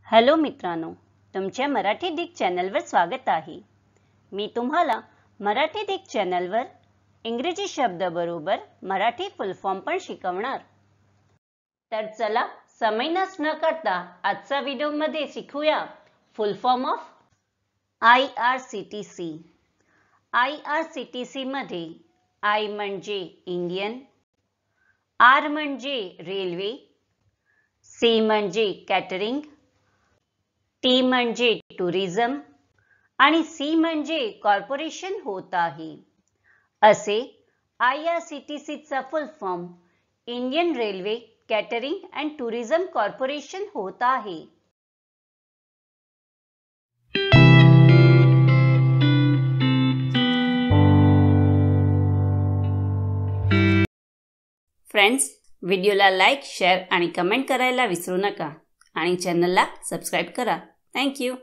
Hello मित्रांनो, तुमच्या Marathi Dick चॅनलवर स्वागत आहे। मी तुम्हाला मराठी डिक चॅनलवर इंग्रजी शब्द बरोबर मराठी फुल फॉर्म पण शिकवणार। तर चला समय नष्ट न करता आजच्या व्हिडिओमध्ये शिकूया फुल फॉर्म ऑफ IRCTC। IRCTC मध्ये I म्हणजे इंडियन, R म्हणजे रेल्वे, C म्हणजे कॅटरिंग, T म्हणजे टुरिझम आणि C म्हणजे कॉर्पोरेशन होत आहे। असे IRCTC चा फुल form Indian railway catering and tourism corporation होत आहे। फ्रेंड्स, व्हिडिओला लाईक, शेअर आणि कमेंट करायला विसरू नका आणि चॅनलला सबस्क्राइब करा। Thank you.